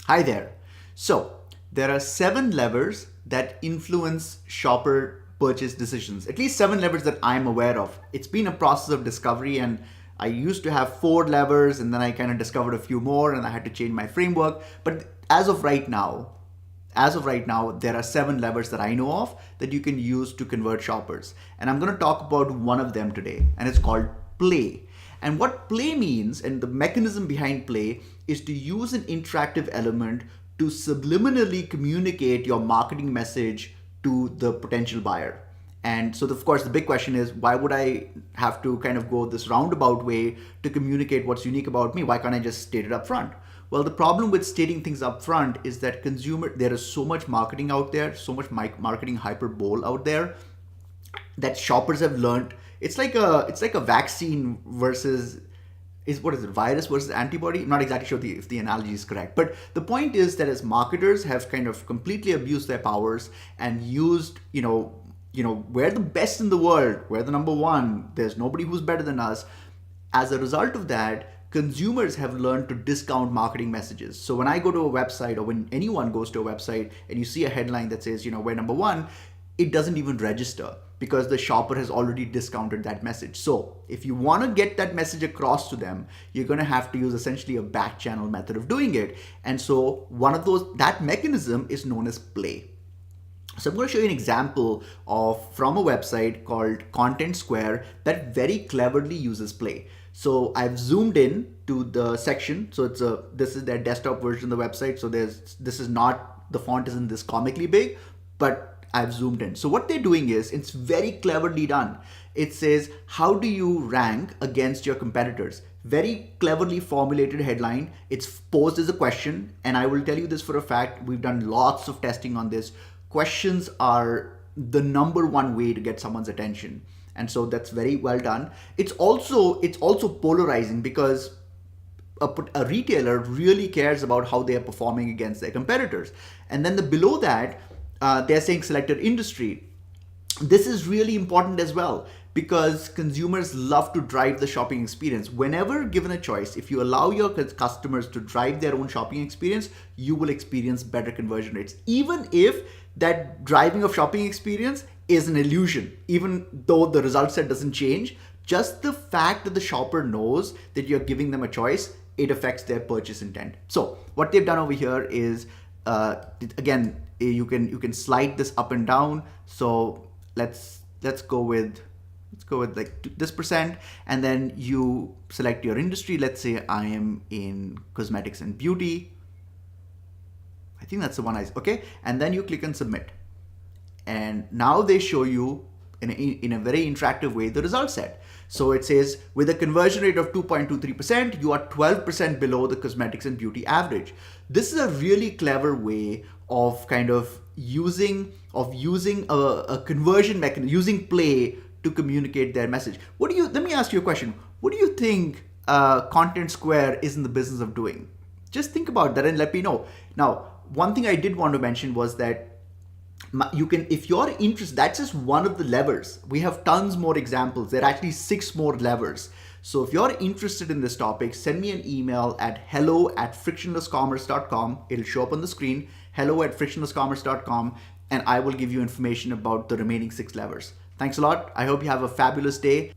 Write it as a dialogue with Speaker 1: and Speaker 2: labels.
Speaker 1: Hi there. So, there are 7 levers that influence shopper purchase decisions. At least 7 levers that I'm aware of. It's been a process of discovery, and I used to have 4 levers, and then I kind of discovered a few more, and I had to change my framework. But as of right now, there are 7 levers that I know of that you can use to convert shoppers. And I'm going to talk about one of them today, and it's called play. And what play means, and the mechanism behind play, is to use an interactive element to subliminally communicate your marketing message to the potential buyer. And so, of course, the big question is, why would I have to kind of go this roundabout way to communicate what's unique about me? Why can't I just state it up front? Well, the problem with stating things up front is that there is so much marketing out there, so much marketing hyperbole out there that shoppers have learned. It's like a vaccine versus is what is it, virus versus antibody. I'm not exactly sure if the analogy is correct, but the point is that as marketers have kind of completely abused their powers and used, we're the best in the world, we're the number one, there's nobody who's better than us. As a result of that, consumers have learned to discount marketing messages. So when I go to a website, or when anyone goes to a website and you see a headline that says, we're number one, it doesn't even register because the shopper has already discounted that message. So if you want to get that message across to them, you're going to have to use essentially a back channel method of doing it. And so that mechanism is known as play. So I'm going to show you an example from a website called Content Square that very cleverly uses play. So I've zoomed in to the section. So this is their desktop version of the website. So the font isn't this comically big, but I've zoomed in. So what they're doing is, it's very cleverly done. It says, how do you rank against your competitors? Very cleverly formulated headline. It's posed as a question, and I will tell you this for a fact. We've done lots of testing on this. Questions are the number one way to get someone's attention. And so that's very well done. It's also polarizing because a retailer really cares about how they are performing against their competitors. And then below that, they're saying selected industry. This is really important as well because consumers love to drive the shopping experience. Whenever given a choice, if you allow your customers to drive their own shopping experience, you will experience better conversion rates, even if that driving of shopping experience is an illusion. Even though the result set doesn't change, just the fact that the shopper knows that you're giving them a choice, it affects their purchase intent. So what they've done over here is, again, you can slide this up and down. So let's go with like this percent, and then you select your industry. Let's say I am in cosmetics and beauty. I think that's the one okay. And then you click on submit. And now they show you in a very interactive way the result set. So it says, with a conversion rate of 2.23%, you are 12% below the cosmetics and beauty average. This is a really clever way of kind of using a conversion mechanism, using play to communicate their message. Let me ask you a question. What do you think Content Square is in the business of doing? Just think about that and let me know. Now, one thing I did want to mention was that you can, if you're interested, that's just one of the levers. We have tons more examples. There are actually 6 more levers. So if you're interested in this topic, send me an email at hello@frictionlesscommerce.com. It'll show up on the screen, hello@frictionlesscommerce.com, and I will give you information about the remaining 6 levers. Thanks a lot. I hope you have a fabulous day.